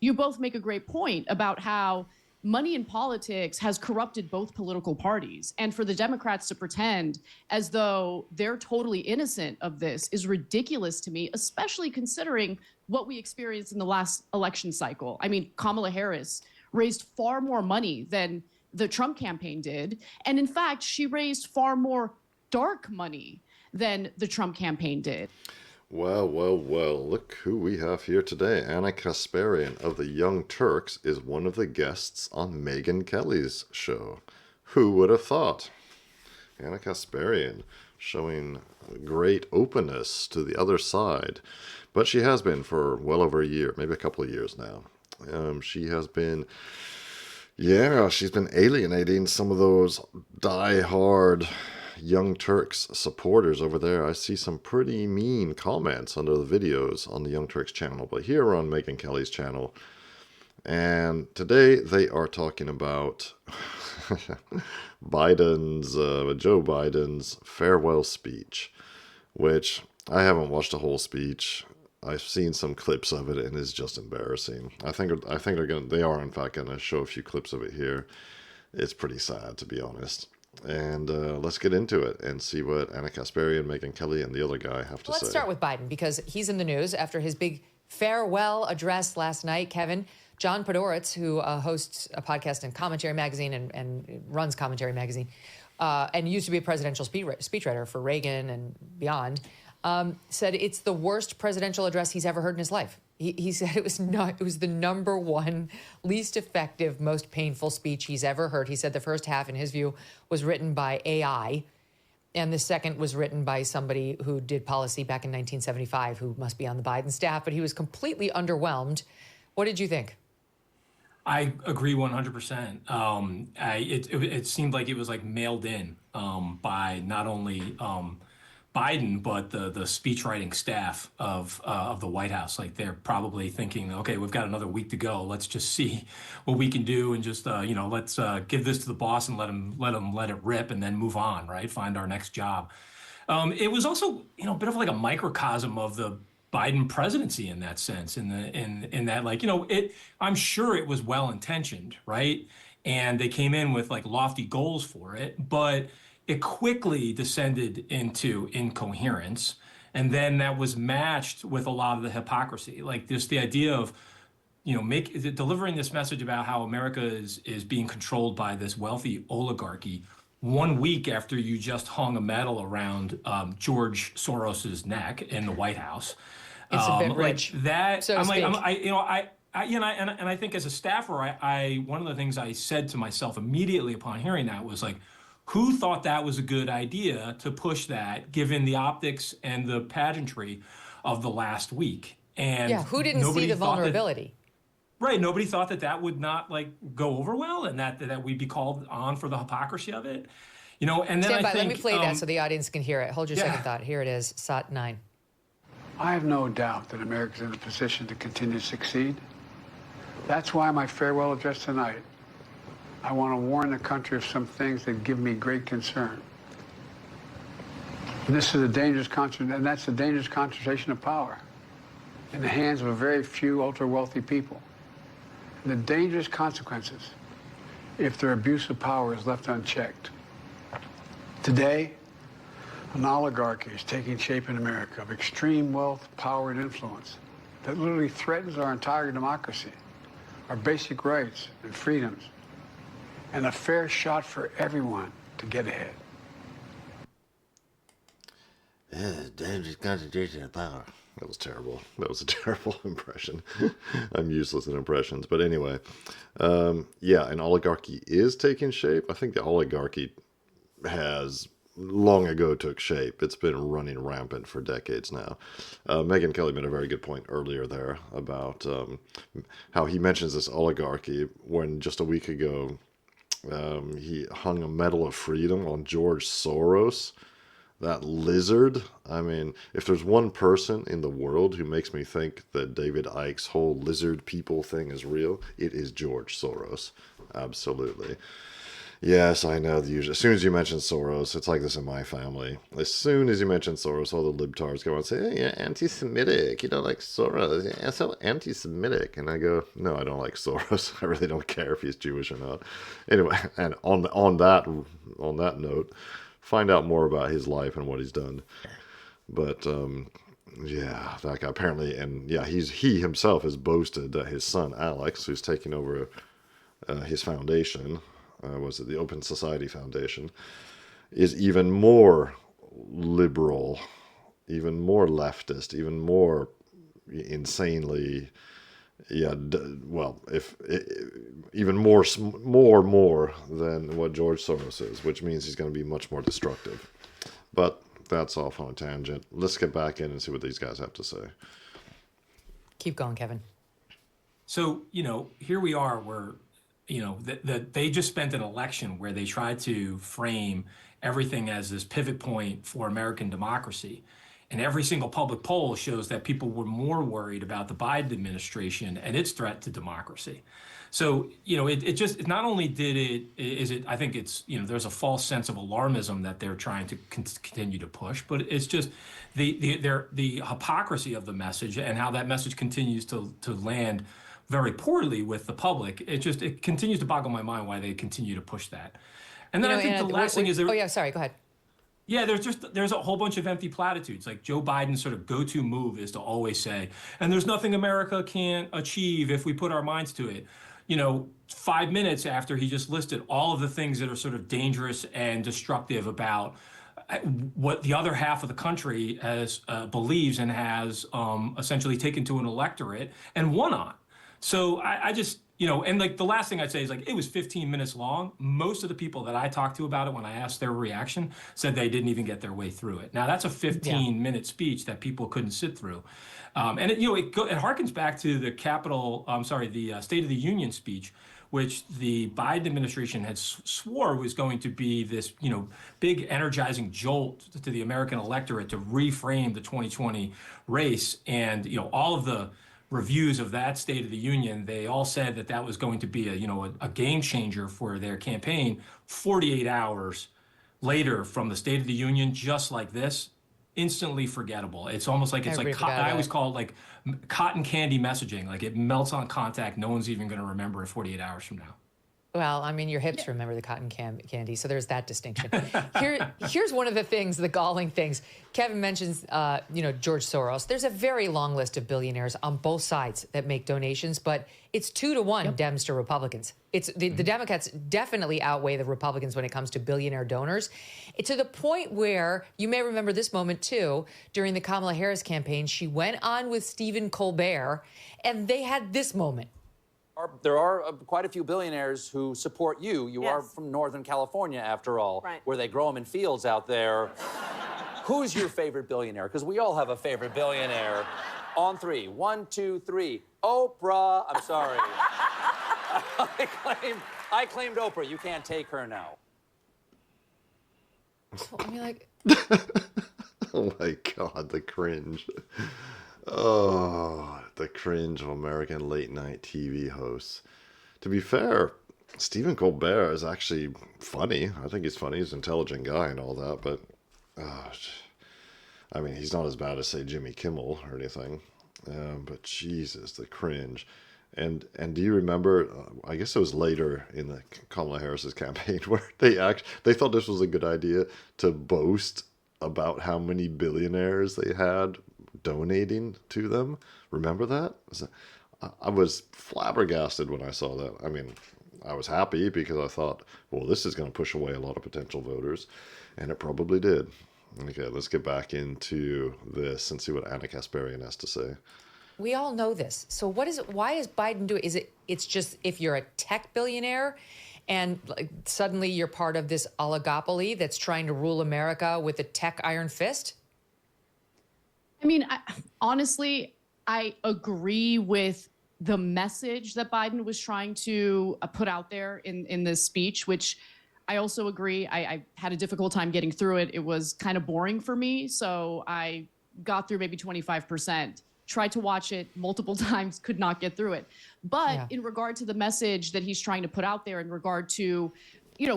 you both make a great point about how money in politics has corrupted both political parties. And for the Democrats to pretend as though they're totally innocent of this is ridiculous to me, especially considering what we experienced in the last election cycle. I mean, Kamala Harris raised far more money than the Trump campaign did. And in fact, she raised far more dark money than the Trump campaign did. Well, well, well, look who we have here today. Ana Kasparian of the Young Turks is one of the guests on Megyn Kelly's show. Who would have thought? Ana Kasparian showing great openness to the other side. But she has been for well over a year, maybe a couple of years now. She has been, she's been alienating some of those die-hard Young Turks supporters over there. I see some pretty mean comments under the videos on the Young Turks channel, but here on Megyn Kelly's channel. And today they are talking about Joe Biden's farewell speech, which I haven't watched the whole speech. I've seen some clips of it and it's just embarrassing. I think they are in fact gonna show a few clips of it here. It's pretty sad, to be honest. And let's get into it and see what Ana Kasparian, Megyn Kelly, and the other guy have to say. Let's start with Biden, because he's in the news after his big farewell address last night. Kevin, John Podhoretz, who hosts a podcast in Commentary Magazine and runs Commentary Magazine, and used to be a presidential speechwriter for Reagan and beyond, said it's the worst presidential address he's ever heard in his life. He said it was the number one least effective, most painful speech he's ever heard. He said the first half, in his view, was written by AI, and the second was written by somebody who did policy back in 1975, who must be on the Biden staff, but he was completely underwhelmed. What did you think? I agree 100%. It seemed like it was like mailed in by not only Biden, but the speechwriting staff of the White House. Like, they're probably thinking, okay, we've got another week to go. Let's just see what we can do, and just let's give this to the boss and let it rip, and then move on. Right, find our next job. It was also a bit of like a microcosm of the Biden presidency in that sense. In that, I'm sure it was well intentioned, right? And they came in with like lofty goals for it, but it quickly descended into incoherence. And then that was matched with a lot of the hypocrisy, like just the idea of, delivering this message about how America is being controlled by this wealthy oligarchy 1 week after you just hung a medal around George Soros's neck in the White House. It's a bit rich. Like that. So I think as a staffer, one of the things I said to myself immediately upon hearing that was like, who thought that was a good idea to push that, given the optics and the pageantry of the last week? And who didn't see the vulnerability? Right, nobody thought that would not go over well, and that we'd be called on for the hypocrisy of it. And then Stand by. Let me play that so the audience can hear it. Hold your yeah. second thought. Here it is, SOT 9. I have no doubt that America's in a position to continue to succeed. That's why my farewell address tonight, I want to warn the country of some things that give me great concern. And that's a dangerous concentration of power in the hands of a very few ultra-wealthy people. And the dangerous consequences if their abuse of power is left unchecked. Today, an oligarchy is taking shape in America of extreme wealth, power, and influence that literally threatens our entire democracy, our basic rights and freedoms, and a fair shot for everyone to get ahead. Dangerous concentration of power. That was terrible. That was a terrible impression. I'm useless in impressions. But anyway, an oligarchy is taking shape. I think the oligarchy has long ago took shape. It's been running rampant for decades now. Megyn Kelly made a very good point earlier there about how he mentions this oligarchy when just a week ago he hung a Medal of Freedom on George Soros, that lizard. I mean, if there's one person in the world who makes me think that David Icke's whole lizard people thing is real, it is George Soros. Absolutely. Yes, I know the usual. As soon as you mention Soros, it's like this in my family. As soon as you mention Soros, all the libtards go and say, "Hey, you're anti-Semitic. You don't like Soros. Yeah, so anti-Semitic." And I go, "No, I don't like Soros. I really don't care if he's Jewish or not." Anyway, and on that note, find out more about his life and what he's done. But yeah, that guy apparently, and yeah, he himself has boasted that his son Alex, who's taking over his foundation, was it the Open Society Foundation, is even more liberal, even more leftist, even more insanely, yeah, well, if even more than what George Soros is, which means he's going to be much more destructive. But that's off on a tangent. Let's get back in and see what these guys have to say. Keep going, Kevin. So, here we are where, that they just spent an election where they tried to frame everything as this pivot point for American democracy. And every single public poll shows that people were more worried about the Biden administration and its threat to democracy. So, it just not only I think it's, there's a false sense of alarmism that they're trying to continue to push, but it's just the hypocrisy of the message and how that message continues to land very poorly with the public. It continues to boggle my mind why they continue to push that. And then I think the last thing is, oh yeah, sorry, go ahead. Yeah, there's a whole bunch of empty platitudes. Like Joe Biden's sort of go-to move is to always say, and there's nothing America can't achieve if we put our minds to it. 5 minutes after he just listed all of the things that are sort of dangerous and destructive about what the other half of the country believes and has essentially taken to an electorate and won on. So I just, and like the last thing I'd say is like, it was 15 minutes long. Most of the people that I talked to about it when I asked their reaction said they didn't even get their way through it. Now that's a 15-minute speech that people couldn't sit through. And it harkens back to the the State of the Union speech, which the Biden administration had swore was going to be this, big energizing jolt to the American electorate to reframe the 2020 race. And, all of the reviews of that State of the Union, they all said that was going to be a game changer for their campaign. 48 hours later from the State of the Union, just like this, instantly forgettable. It's almost like I always call it like cotton candy messaging. Like it melts on contact. No one's even going to remember it 48 hours from now. Well, I mean, your hips remember the cotton candy, so there's that distinction. Here's one of the things, the galling things. Kevin mentions, George Soros. There's a very long list of billionaires on both sides that make donations, but it's 2-1 Dems to Republicans. It's the Democrats definitely outweigh the Republicans when it comes to billionaire donors, to the point where you may remember this moment too. During the Kamala Harris campaign, she went on with Stephen Colbert, and they had this moment. There are quite a few billionaires who support you. You Yes. are from Northern California, after all, Right. where they grow them in fields out there. Who's your favorite billionaire? Because we all have a favorite billionaire. On 3. 1, 2, 3. Oprah. I'm sorry. I claimed Oprah. You can't take her now. I mean, like, Oh my God, the cringe. Oh, the cringe of American late night TV hosts. To be fair, Stephen Colbert is actually funny. I think he's funny. He's an intelligent guy and all that, but I mean, he's not as bad as, say, Jimmy Kimmel or anything. But Jesus, the cringe. And do you remember, I guess it was later in the Kamala Harris's campaign, where they thought this was a good idea to boast about how many billionaires they had donating to them. Remember that? I was flabbergasted when I saw that. I mean, I was happy because I thought, well, this is going to push away a lot of potential voters, and it probably did. Okay, let's get back into this and see what Ana Kasparian has to say. we all know this. So why is Biden doing it? It's just if you're a tech billionaire and like, suddenly you're part of this oligopoly that's trying to rule America with a tech iron fist? I mean, honestly, I agree with the message that Biden was trying to put out there in this speech, which I also agree. I had a difficult time getting through it. It was kind of boring for me. So I got through maybe 25%, tried to watch it multiple times, could not get through it. But in regard to the message that he's trying to put out there in regard to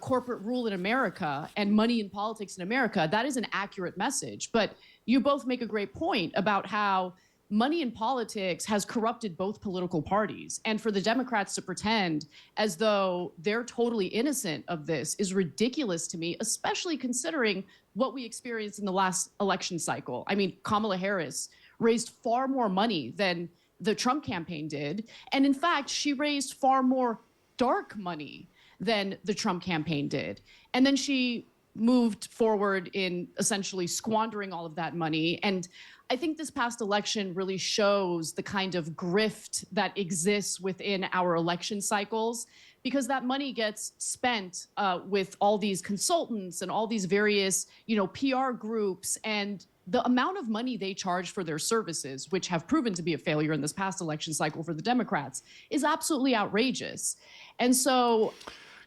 corporate rule in America and money in politics in America, that is an accurate message. But you both make a great point about how money in politics has corrupted both political parties. And for the Democrats to pretend as though they're totally innocent of this is ridiculous to me, especially considering what we experienced in the last election cycle. I mean, Kamala Harris raised far more money than the Trump campaign did. And in fact, she raised far more dark money than the Trump campaign did. And then she moved forward in essentially squandering all of that money. And I think this past election really shows the kind of grift that exists within our election cycles, because that money gets spent with all these consultants and all these various, PR groups, and the amount of money they charge for their services, which have proven to be a failure in this past election cycle for the Democrats, is absolutely outrageous. And so...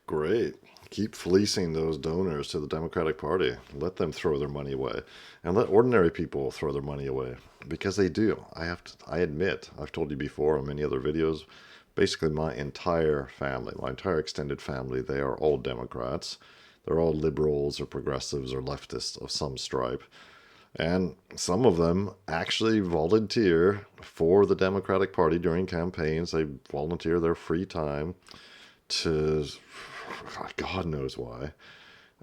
Great. Keep fleecing those donors to the Democratic Party. Let them throw their money away. And let ordinary people throw their money away. Because they do. I admit, I've told you before on many other videos, basically my entire family, my entire extended family, they are all Democrats. They're all liberals or progressives or leftists of some stripe. And some of them actually volunteer for the Democratic Party during campaigns. They volunteer their free time to, God knows why,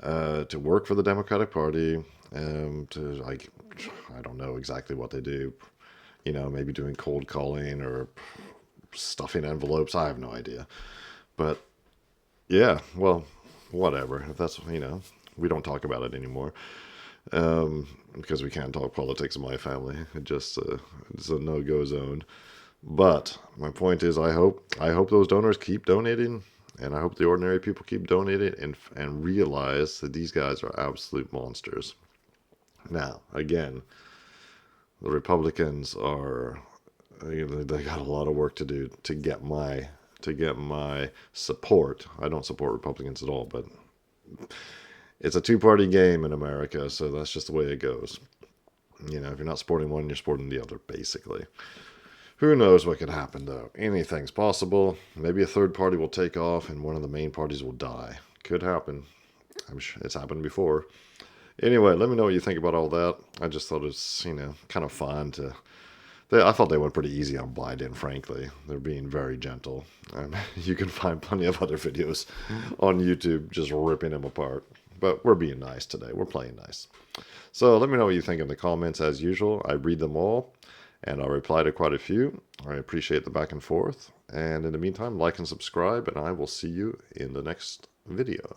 to work for the Democratic Party, I don't know exactly what they do, maybe doing cold calling or stuffing envelopes. I have no idea. But yeah, well, whatever. If that's, we don't talk about it anymore. Because we can't talk politics in my family. It's a no-go zone. But my point is, I hope those donors keep donating, and I hope the ordinary people keep donating and realize that these guys are absolute monsters. Now, again, the Republicans are, they got a lot of work to do to get my support. I don't support Republicans at all, but it's a two-party game in America, so that's just the way it goes. If you're not supporting one, you're supporting the other, basically. Who knows what could happen, though? Anything's possible. Maybe a third party will take off and one of the main parties will die. Could happen. I'm sure it's happened before. Anyway, let me know what you think about all that. I just thought it's, kind of fun to... I thought they went pretty easy on Biden, frankly. They're being very gentle. And you can find plenty of other videos on YouTube just ripping him apart. But we're being nice today. We're playing nice. So let me know what you think in the comments. As usual, I read them all, and I'll reply to quite a few. I appreciate the back and forth. And in the meantime, like and subscribe, and I will see you in the next video.